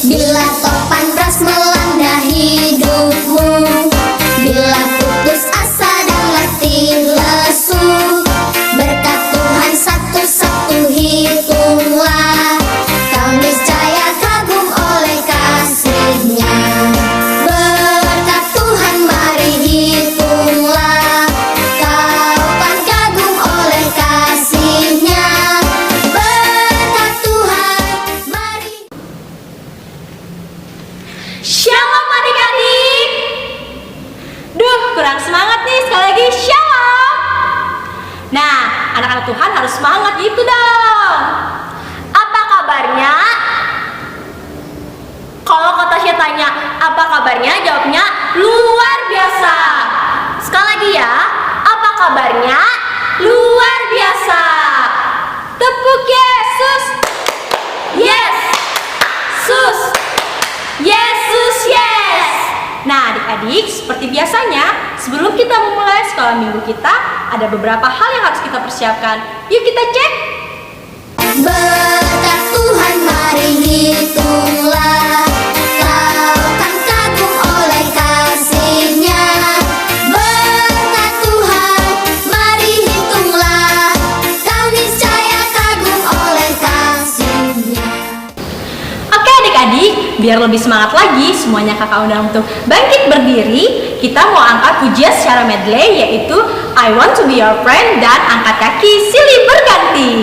Bila topan beras melanda hidupmu, bila putus asa dan letih lesu, berkat Tuhan satu-satu hitunglah, kau niscaya kagum oleh kasih-Nya. Berkat Tuhan mari hitunglah, kau pan kagum oleh kasih-Nya. Berkat Tuhan mari. Shalom adik-adik. Duh, kurang semangat nih. Sekali lagi shalom. Nah, anak-anak Tuhan harus semangat gitu dong. Apa kabarnya? Kalau kata saya tanya, apa kabarnya? Jawabnya luar biasa. Sekali lagi ya, apa kabarnya? Luar biasa. Tepuk Yesus. Yes. Sus. Yesus, yes. Nah adik-adik, seperti biasanya sebelum kita memulai sekolah minggu kita, ada beberapa hal yang harus kita persiapkan. Yuk kita cek. Berkat Tuhan mari hitunglah, kau kan kagum oleh kasih-Nya. Berkat Tuhan mari hitunglah, kau niscaya kagum oleh kasih-Nya. Oke adik-adik, biar lebih semangat lagi, semuanya kakak undang untuk bangkit berdiri. Kita mau angkat pujian secara medley, yaitu I Want to Be Your Friend dan angkat kaki silih berganti.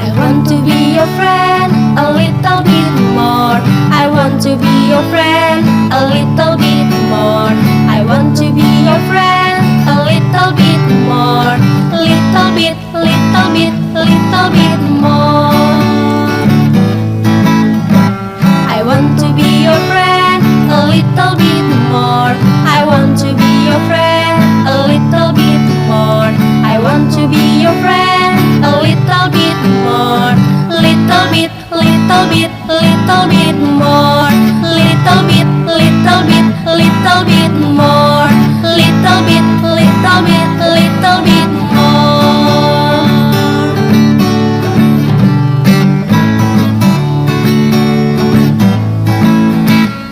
I want to be your friend a little bit more. I want to be your friend a little bit more. I want to be your friend a little bit more. Little bit, little bit, little bit more. I want to be your friend a little bit more. I want to be your friend a little bit more. I want to be your friend a little bit more. Little bit, little bit, little bit more. Little bit, little bit, little bit more. Little bit, little bit, little bit more.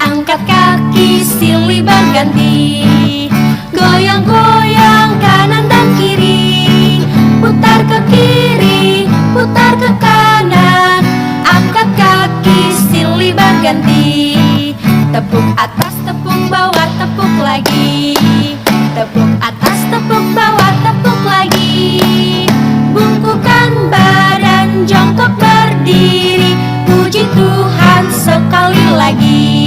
Angkat kaki silih berganti, goyang-goyang kanan dan kiri, putar ke kiri, putar ke kanan. Angkat kaki silih berganti, tepuk atas, tepuk bawah, tepuk lagi. Tepuk atas, tepuk bawah, tepuk lagi. Bungkukan badan, jongkok berdiri, puji Tuhan sekali lagi.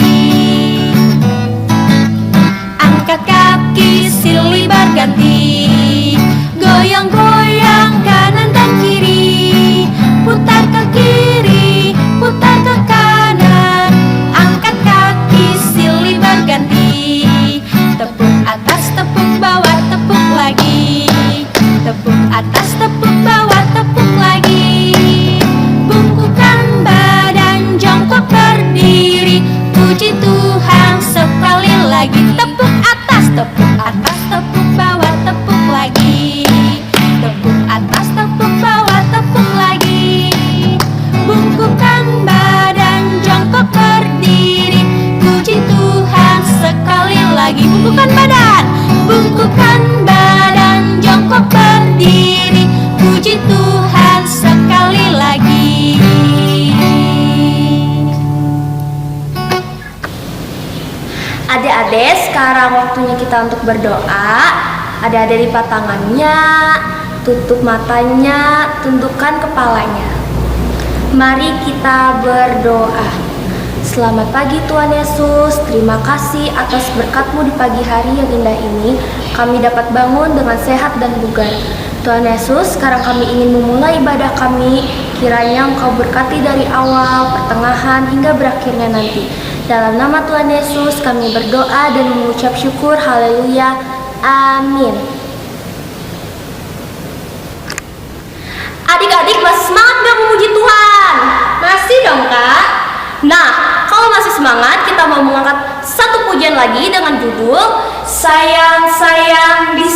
Angkat kaki silih berganti, goyang-goyang kanan dan kiri, putar ke kiri, putar ke kanan. Angkat kaki silih berganti, tepuk atas, tepuk bawah, tepuk lagi. Tepuk atas, tepuk bawah, tepuk lagi. Bungkukan badan, jongkok berdiri, puji Tuhan sekali lagi. Tepuk atas, tepuk atas, tepuk bawah, tepuk lagi. Tepuk atas, tepuk bawah, tepuk lagi. Bungkukan badan, jongkok berdiri, puji Tuhan sekali lagi. Bungkukan badan, bungkukan badan, jongkok berdiri, puji Tuhan sekali lagi. Adik-adik, sekarang waktunya kita untuk berdoa. Adik-adik lipat tangannya, tutup matanya, tundukkan kepalanya. Mari kita berdoa. Selamat pagi Tuhan Yesus, terima kasih atas berkat-Mu di pagi hari yang indah ini. Kami dapat bangun dengan sehat dan bugar. Tuhan Yesus, sekarang kami ingin memulai ibadah kami. Kiranya Engkau berkati dari awal, pertengahan, hingga berakhirnya nanti. Dalam nama Tuhan Yesus kami berdoa dan mengucap syukur. Haleluya. Amin. Adik-adik masih semangat gak memuji Tuhan? Masih dong Kak? Nah, kalau masih semangat, kita mau mengangkat satu pujian lagi dengan judul Sayang Sayang di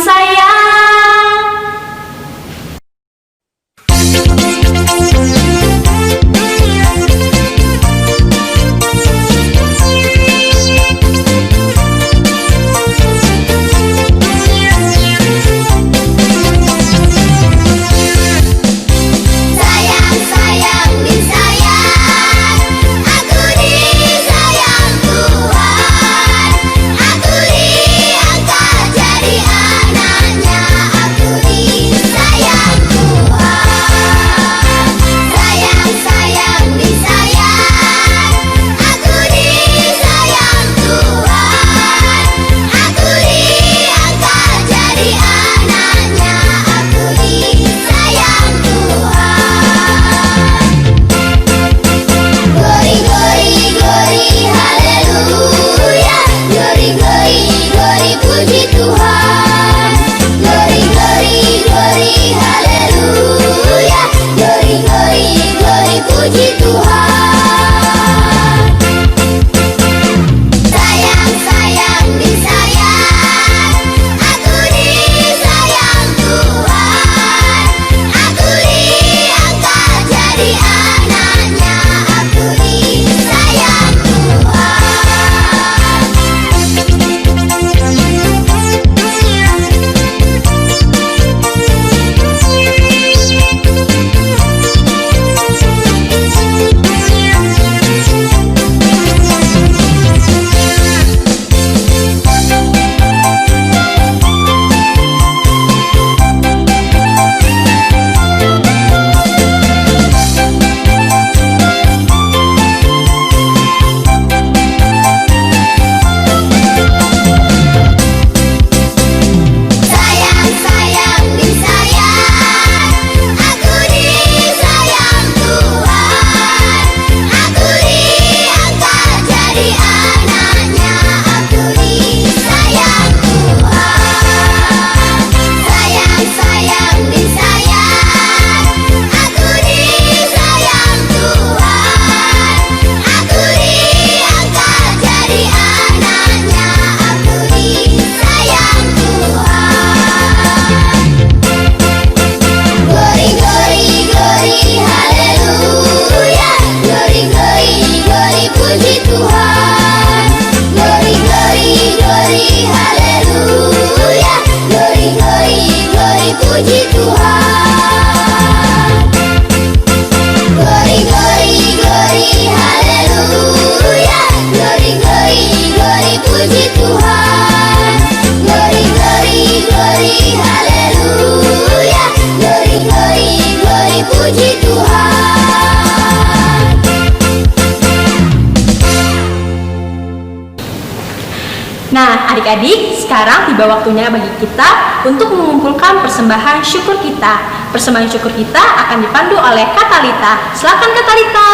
adik-adik, sekarang tiba waktunya bagi kita untuk mengumpulkan persembahan syukur kita. Persembahan syukur kita akan dipandu oleh Kak Talita. Silakan Kak Talita.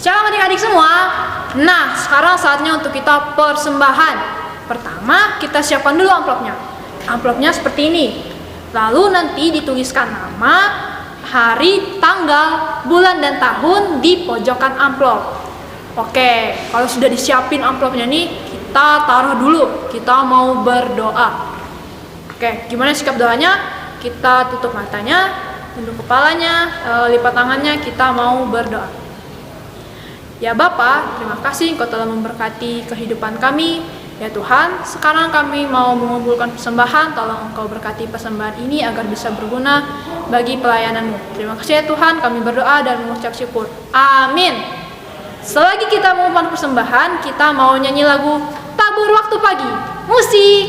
Shalom adik-adik semua. Nah, sekarang saatnya untuk kita persembahan. Pertama, kita siapkan dulu amplopnya. Amplopnya seperti ini. Lalu nanti dituliskan nama, hari, tanggal, bulan, dan tahun di pojokan amplop. Oke, kalau sudah disiapin amplopnya nih, kita taruh dulu. Kita mau berdoa. Oke, gimana sikap doanya? Kita tutup matanya, tunduk kepalanya, lipat tangannya, kita mau berdoa. Ya Bapa, terima kasih Engkau telah memberkati kehidupan kami. Ya Tuhan, sekarang kami mau mengumpulkan persembahan. Tolong Engkau berkati persembahan ini agar bisa berguna bagi pelayanan-Mu. Terima kasih ya Tuhan, kami berdoa dan mengucap syukur. Amin. Selagi kita mengumpulkan persembahan, kita mau nyanyi lagu Tabur Waktu Pagi. Musik!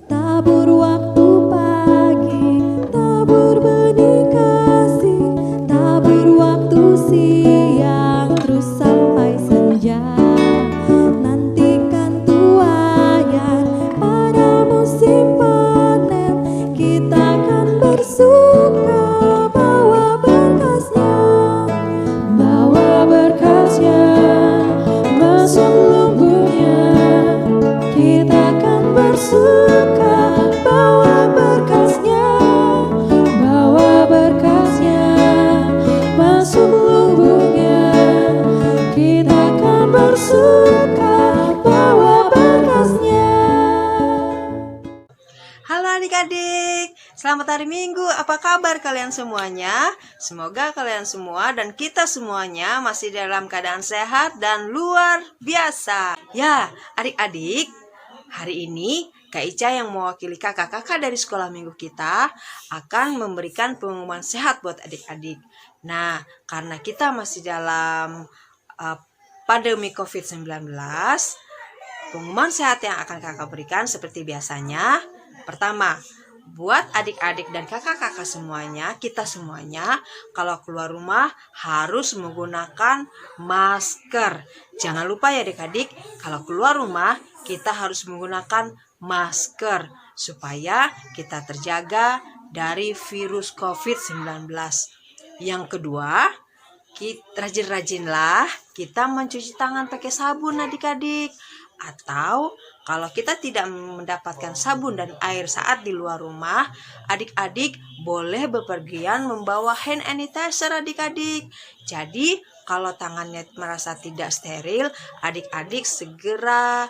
Tabur waktu pagi, tabur benih kasih, tabur waktu siang, terus sampai senja. Nantikan tuaian pada musim panen, kita akan bersuka bawa berkasnya, masuk lumbungnya. Kita akan bersuka bawa berkasnya, masuk lumbungnya. Kita akan bersuka bawa berkasnya. Halo adik-adik, selamat hari Minggu. Apa kabar kalian semuanya? Semoga kalian semua dan kita semuanya masih dalam keadaan sehat dan luar biasa. Ya, adik-adik, hari ini Kak Ica yang mewakili kakak-kakak dari sekolah minggu kita akan memberikan pengumuman sehat buat adik-adik. Nah, karena kita masih dalam pandemi COVID-19, pengumuman sehat yang akan kakak berikan seperti biasanya. Pertama, buat adik-adik dan kakak-kakak semuanya, kita semuanya, kalau keluar rumah harus menggunakan masker. Jangan lupa ya adik-adik, kalau keluar rumah kita harus menggunakan masker supaya kita terjaga dari virus COVID-19. Yang kedua, rajin-rajinlah kita mencuci tangan pakai sabun adik-adik. Atau kalau kita tidak mendapatkan sabun dan air saat di luar rumah, adik-adik boleh bepergian membawa hand sanitizer adik-adik. Jadi kalau tangannya merasa tidak steril, adik-adik segera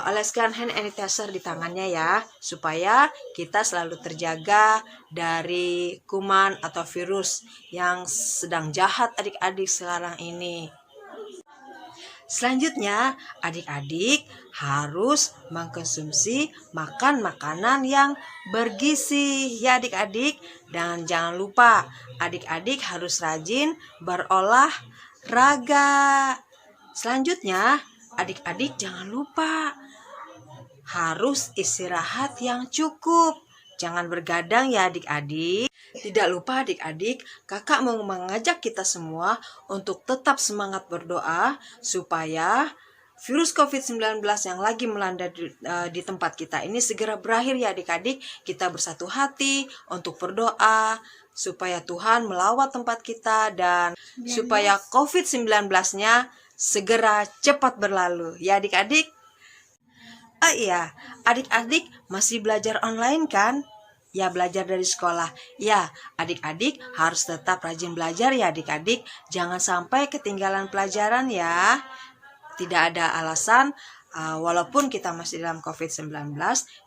oleskan hand sanitizer di tangannya ya, supaya kita selalu terjaga dari kuman atau virus yang sedang jahat adik-adik sekarang ini. Selanjutnya, adik-adik harus mengkonsumsi makan makanan yang bergizi ya adik-adik. Dan jangan lupa, adik-adik harus rajin berolahraga. Selanjutnya, adik-adik jangan lupa harus istirahat yang cukup. Jangan bergadang ya adik-adik. Tidak lupa adik-adik, kakak mau mengajak kita semua untuk tetap semangat berdoa supaya virus COVID-19 yang lagi melanda di tempat kita ini segera berakhir ya adik-adik. Kita bersatu hati untuk berdoa supaya Tuhan melawat tempat kita dan supaya COVID-19-nya segera cepat berlalu ya adik-adik. Oh iya, adik-adik masih belajar online kan? Ya, belajar dari sekolah. Ya, adik-adik harus tetap rajin belajar ya adik-adik. Jangan sampai ketinggalan pelajaran ya. Tidak ada alasan, walaupun kita masih dalam COVID-19,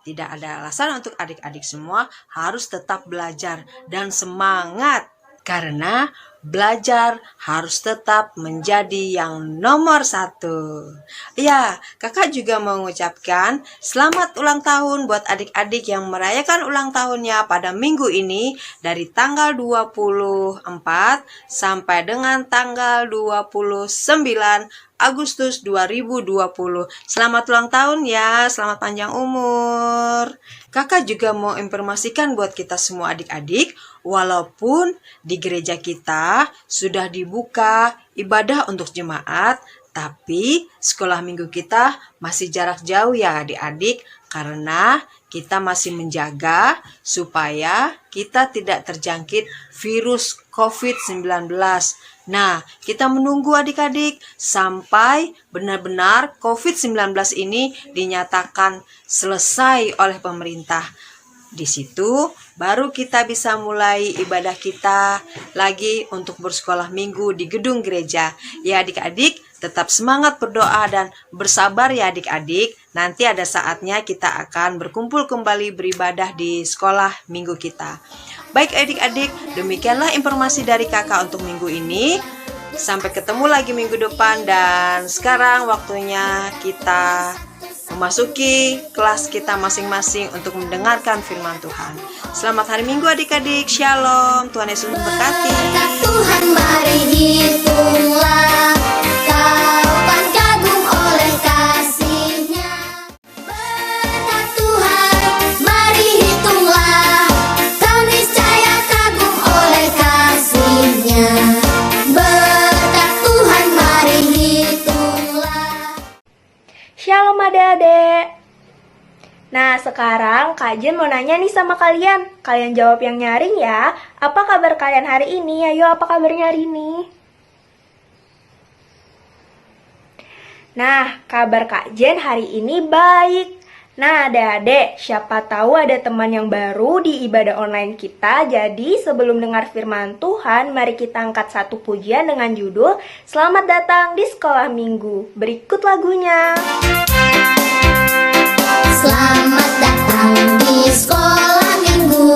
tidak ada alasan untuk adik-adik semua harus tetap belajar dan semangat. Karena belajar harus tetap menjadi yang nomor 1. Ya, kakak juga mengucapkan selamat ulang tahun buat adik-adik yang merayakan ulang tahunnya pada minggu ini dari tanggal 24 sampai dengan tanggal 29 Agustus 2020. Selamat ulang tahun ya, selamat panjang umur. Kakak juga mau informasikan buat kita semua adik-adik, walaupun di gereja kita sudah dibuka ibadah untuk jemaat, Tapi sekolah minggu kita masih jarak jauh ya adik-adik, karena kita masih menjaga supaya kita tidak terjangkit virus COVID-19. Nah, kita menunggu adik-adik sampai benar-benar COVID-19 ini dinyatakan selesai oleh pemerintah. Di situ baru kita bisa mulai ibadah kita lagi untuk bersekolah minggu di gedung gereja. Ya adik-adik, tetap semangat berdoa dan bersabar ya adik-adik. Nanti ada saatnya kita akan berkumpul kembali beribadah di sekolah minggu kita. Baik adik-adik, demikianlah informasi dari kakak untuk minggu ini. Sampai ketemu lagi minggu depan, dan sekarang waktunya kita memasuki kelas kita masing-masing untuk mendengarkan firman Tuhan. Selamat hari Minggu adik-adik, Shalom, Tuhan Yesus memberkati. Berkat Tuhan, mari hitunglah, kau kan kagum oleh kasih-Nya. Berkat Tuhan, mari hitunglah, kau niscaya kagum oleh kasih-Nya. Berkat Tuhan, mari hitunglah. Shalom adik-adik. Nah, sekarang Kak Jen mau nanya nih sama kalian. Kalian jawab yang nyaring ya. Apa kabar kalian hari ini? Ayo, apa kabarnya hari ini? Nah, kabar Kak Jen hari ini baik. Nah, adik-adik, siapa tahu ada teman yang baru di ibadah online kita. Jadi, sebelum dengar firman Tuhan, mari kita angkat satu pujian dengan judul Selamat Datang di Sekolah Minggu. Berikut lagunya. Selamat datang di sekolah minggu,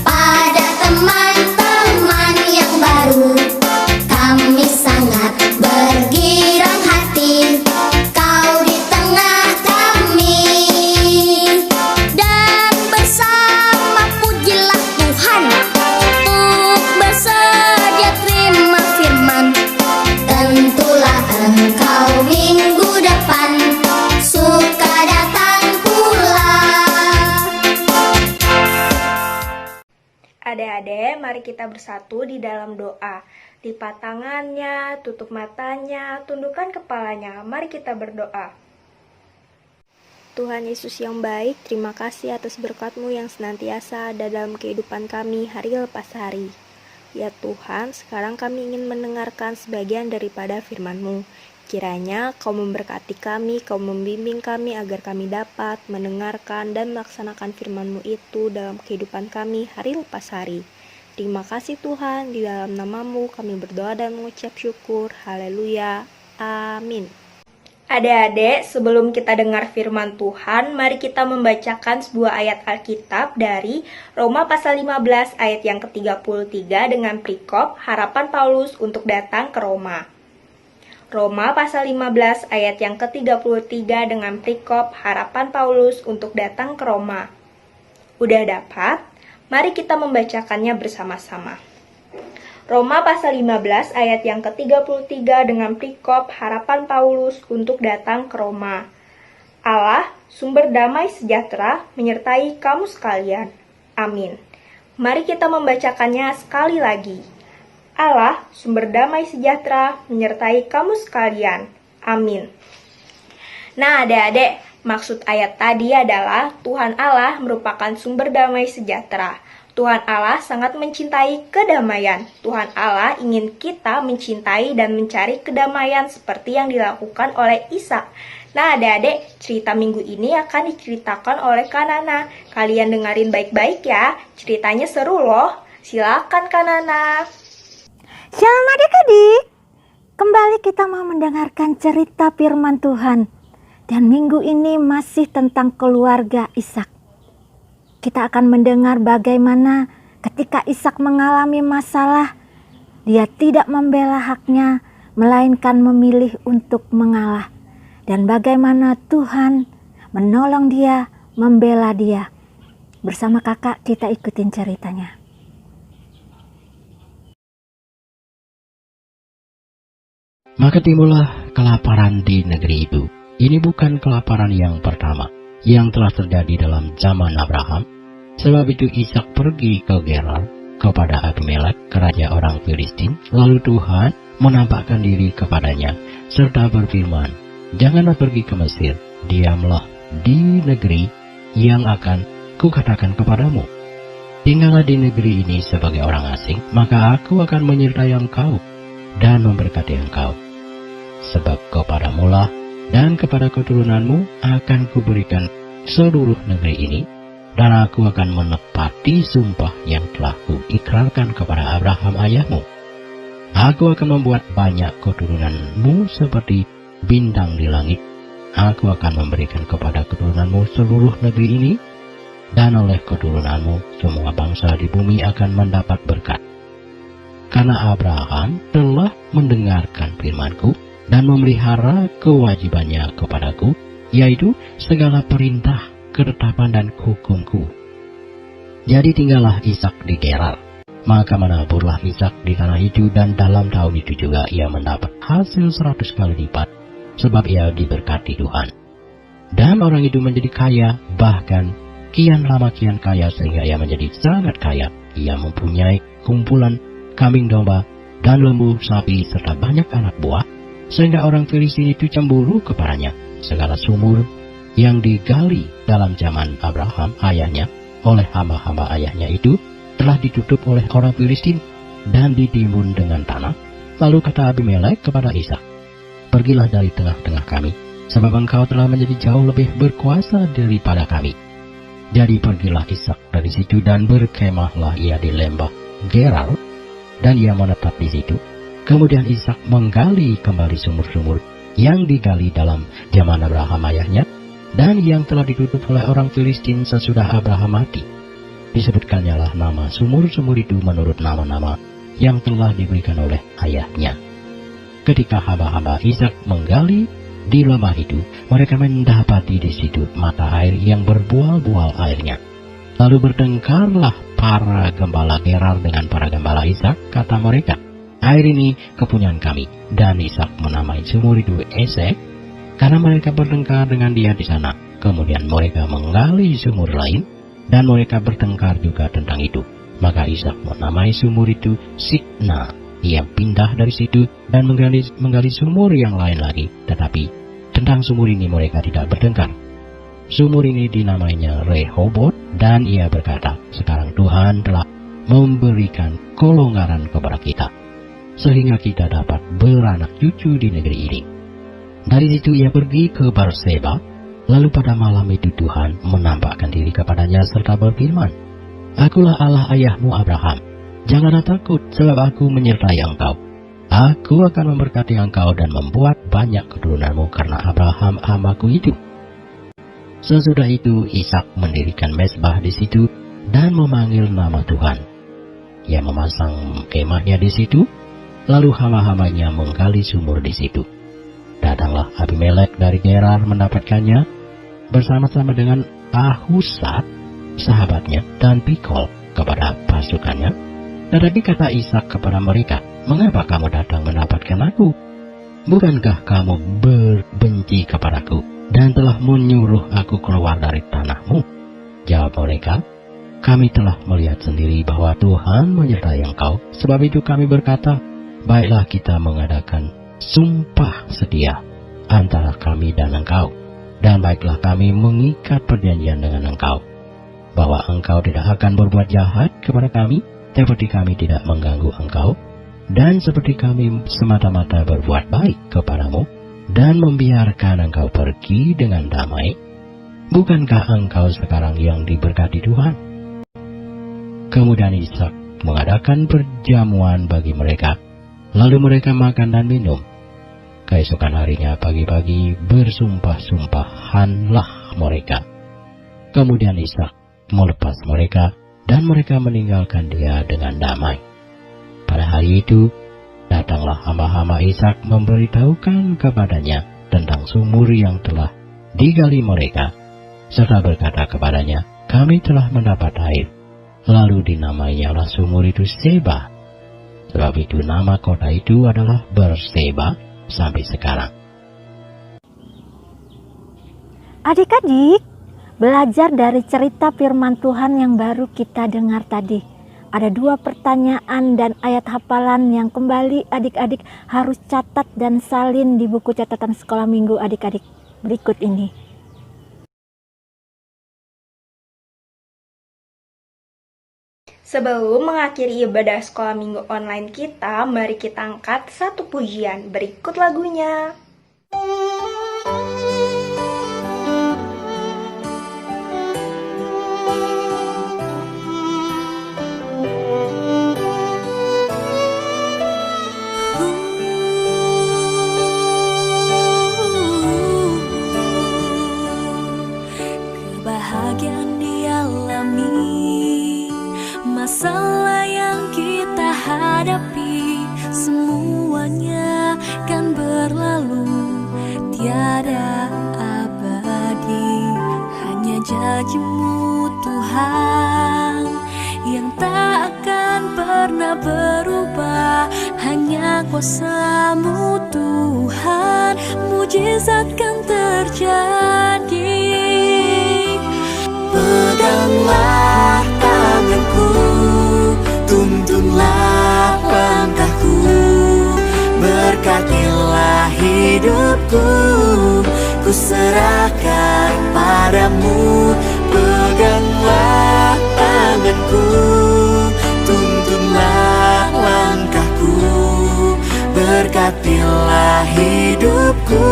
pada teman-teman yang baru. Kami sangat bergirang hati, kau di tengah kami. Dan bersama pujilah Tuhan, untuk bersedia terima firman. Tentulah engkau minggu depan suka datang pula. Adik-adik, mari kita bersatu di dalam doa. Lipat tangannya, tutup matanya, tundukkan kepalanya. Mari kita berdoa. Tuhan Yesus yang baik, terima kasih atas berkat-Mu yang senantiasa ada dalam kehidupan kami hari lepas hari. Ya Tuhan, sekarang kami ingin mendengarkan sebagian daripada firman-Mu. Kiranya Kau memberkati kami, Kau membimbing kami agar kami dapat mendengarkan dan melaksanakan firman-Mu itu dalam kehidupan kami hari lepas hari. Terima kasih Tuhan, di dalam nama-Mu kami berdoa dan mengucap syukur. Haleluya. Amin. Adik-adik, sebelum kita dengar firman Tuhan, mari kita membacakan sebuah ayat Alkitab dari Roma pasal 15 ayat yang ke-33 dengan perikop harapan Paulus untuk datang ke Roma. Roma pasal 15 ayat yang ke-33 dengan perikop harapan Paulus untuk datang ke Roma. Udah dapat? Mari kita membacakannya bersama-sama. Roma pasal 15 ayat yang ke-33 dengan perikop harapan Paulus untuk datang ke Roma. Allah, sumber damai sejahtera, menyertai kamu sekalian. Amin. Mari kita membacakannya sekali lagi. Allah, sumber damai sejahtera, menyertai kamu sekalian. Amin. Nah, adik-adik, maksud ayat tadi adalah Tuhan Allah merupakan sumber damai sejahtera. Tuhan Allah sangat mencintai kedamaian. Tuhan Allah ingin kita mencintai dan mencari kedamaian seperti yang dilakukan oleh Ishak. Nah, adik-adik, cerita minggu ini akan diceritakan oleh Kanana. Kalian dengerin baik-baik ya, ceritanya seru loh. Silakan Kanana. Shalom adik-adik, kembali kita mau mendengarkan cerita firman Tuhan. Dan minggu ini masih tentang keluarga Ishak. Kita akan mendengar bagaimana ketika Ishak mengalami masalah, dia tidak membela haknya, melainkan memilih untuk mengalah. Dan bagaimana Tuhan menolong dia, membela dia. Bersama kakak kita ikutin ceritanya. Maka timbullah kelaparan di negeri itu. Ini bukan kelaparan yang pertama yang telah terjadi dalam zaman Abraham. Sebab itu Ishak pergi ke Gerar kepada Abimelek, raja orang Filistin. Lalu Tuhan menampakkan diri kepadanya serta berfirman, "Janganlah pergi ke Mesir, diamlah di negeri yang akan kukatakan kepadamu. Tinggallah di negeri ini sebagai orang asing, maka aku akan menyertai engkau dan memberkati engkau. Sebab kepadamulah dan kepada keturunanmu akan kuberikan seluruh negeri ini, dan aku akan menepati sumpah yang telah kuikrarkan kepada Abraham ayahmu. Aku akan membuat banyak keturunanmu seperti bintang di langit. Aku akan memberikan kepada keturunanmu seluruh negeri ini, dan oleh keturunanmu semua bangsa di bumi akan mendapat berkat. Karena Abraham telah mendengarkan firman-Ku dan memelihara kewajibannya kepadaku, yaitu segala perintah, ketetapan dan hukum-Ku." Jadi tinggallah Ishak di Gerar. Maka menaburlah Ishak di tanah itu, dan dalam tahun itu juga ia mendapat hasil 100 kali lipat, sebab ia diberkati Tuhan. Dan orang itu menjadi kaya, bahkan kian lama kian kaya, sehingga ia menjadi sangat kaya. Ia mempunyai kumpulan kambing domba dan lembu sapi serta banyak anak buah, sehingga orang Filistin itu cemburu kepadanya. Segala sumur yang digali dalam zaman Abraham ayahnya oleh hamba-hamba ayahnya itu telah ditutup oleh orang Filistin dan ditimbun dengan tanah. Lalu kata Abimelek kepada Ishak, "Pergilah dari tengah-tengah kami, sebab engkau telah menjadi jauh lebih berkuasa daripada kami." Jadi pergilah Ishak dari situ, dan berkemahlah ia di lembah Gerar, dan ia menetap di situ. Kemudian Ishak menggali kembali sumur-sumur yang digali dalam zaman Abraham ayahnya, dan yang telah ditutup oleh orang Filistin sesudah Abraham mati. Disebutkannya lah nama sumur-sumur itu menurut nama-nama yang telah diberikan oleh ayahnya. Ketika hamba-hamba Ishak menggali di lembah itu, mereka mendapati di situ mata air yang berbual-bual airnya. Lalu bertengkarlah para gembala Gerar dengan para gembala Ishak. Kata mereka, "Air ini kepunyaan kami." Dan Ishak menamai sumur itu Esek, karena mereka bertengkar dengan dia di sana. Kemudian mereka menggali sumur lain, dan mereka bertengkar juga tentang itu. Maka Ishak menamai sumur itu Sitna. Ia pindah dari situ dan menggali sumur yang lain lagi. Tetapi tentang sumur ini mereka tidak bertengkar. Sumur ini dinamainya Rehobot, dan ia berkata, "Sekarang Tuhan telah memberikan kelonggaran kepada kita, sehingga kita dapat beranak cucu di negeri ini." Dari situ ia pergi ke Berseba. Lalu pada malam itu Tuhan menampakkan diri kepadanya serta berfirman, "Akulah Allah ayahmu Abraham. Janganlah takut, sebab aku menyertai engkau. Aku akan memberkati engkau dan membuat banyak keturunanmu karena Abraham hambaku itu." Sesudah itu Ishak mendirikan mezbah di situ dan memanggil nama Tuhan. Ia memasang kemahnya di situ, lalu hamba-hambanya menggali sumur di situ. Datanglah Abimelek dari Gerar mendapatkannya bersama-sama dengan Ahuzat sahabatnya dan Pikol kepada pasukannya. Tetapi kata Ishak kepada mereka, "Mengapa kamu datang mendapatkan aku? Bukankah kamu berbenci kepadaku dan telah menyuruh aku keluar dari tanahmu?" Jawab mereka, "Kami telah melihat sendiri bahwa Tuhan menyertai engkau. Sebab itu kami berkata, baiklah kita mengadakan sumpah setia antara kami dan engkau, dan baiklah kami mengikat perjanjian dengan engkau, bahwa engkau tidak akan berbuat jahat kepada kami, seperti kami tidak mengganggu engkau, dan seperti kami semata-mata berbuat baik kepadamu, dan membiarkan engkau pergi dengan damai. Bukankah engkau sekarang yang diberkati Tuhan?" Kemudian Ishak mengadakan perjamuan bagi mereka, lalu mereka makan dan minum. Keesokan harinya pagi-pagi bersumpah-sumpahanlah mereka. Kemudian Ishak melepas mereka, dan mereka meninggalkan dia dengan damai. Pada hari itu, datanglah hamba-hamba Ishak memberitahukan kepadanya tentang sumur yang telah digali mereka, serta berkata kepadanya, "Kami telah mendapat air." Lalu dinamainyalah sumur itu Seba. Sebab itu nama kota itu adalah Berseba sampai sekarang. Adik-adik, belajar dari cerita firman Tuhan yang baru kita dengar tadi. Ada 2 pertanyaan dan ayat hafalan yang kembali adik-adik harus catat dan salin di buku catatan sekolah minggu adik-adik berikut ini. Sebelum mengakhiri ibadah sekolah minggu online kita, mari kita angkat satu pujian. Berikut lagunya. Kebahagiaan dialami, masalah yang kita hadapi, semuanya kan berlalu, tiada abadi. Hanya janji-Mu Tuhan yang tak akan pernah berubah. Hanya kuasa-Mu Tuhan, mujizat kan terjadi. Peganglah tanganku, tuntunlah langkahku, berkatilah hidupku, ku serahkan padamu. Peganglah tanganku, tuntunlah langkahku, berkatilah hidupku,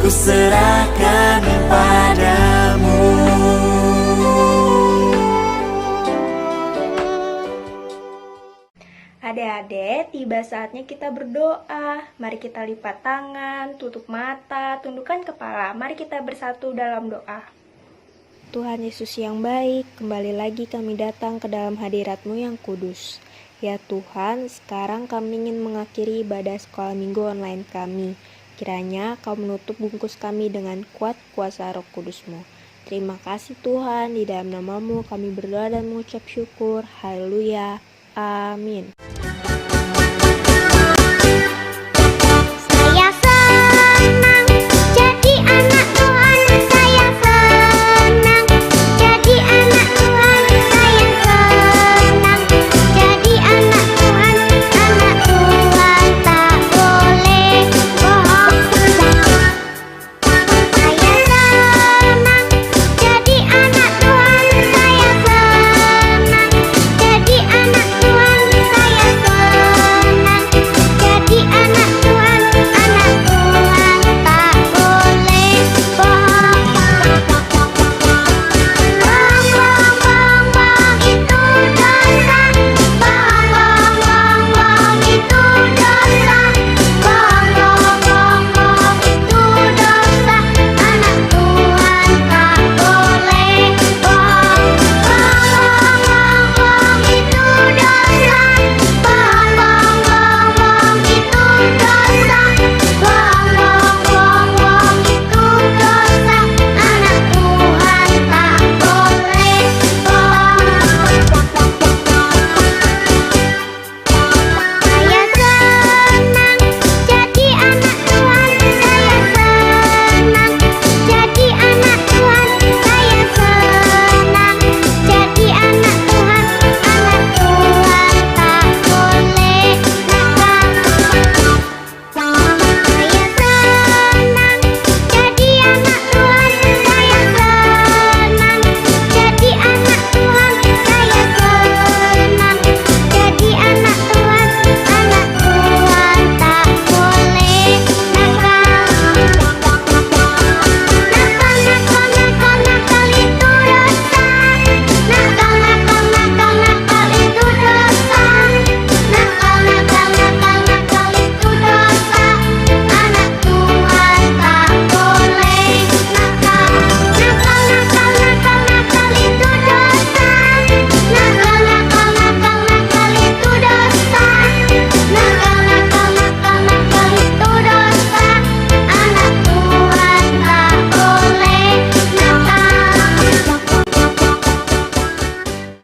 ku serahkan padamu. Adik-adik, tiba saatnya kita berdoa. Mari kita lipat tangan, tutup mata, tundukkan kepala. Mari kita bersatu dalam doa. Tuhan Yesus yang baik, kembali lagi kami datang ke dalam hadirat-Mu yang kudus. Ya Tuhan, sekarang kami ingin mengakhiri ibadah sekolah minggu online kami. Kiranya Kau menutup bungkus kami dengan kuat kuasa Roh Kudus-Mu. Terima kasih Tuhan, di dalam nama-Mu kami berdoa dan mengucap syukur. Haleluya. Amin.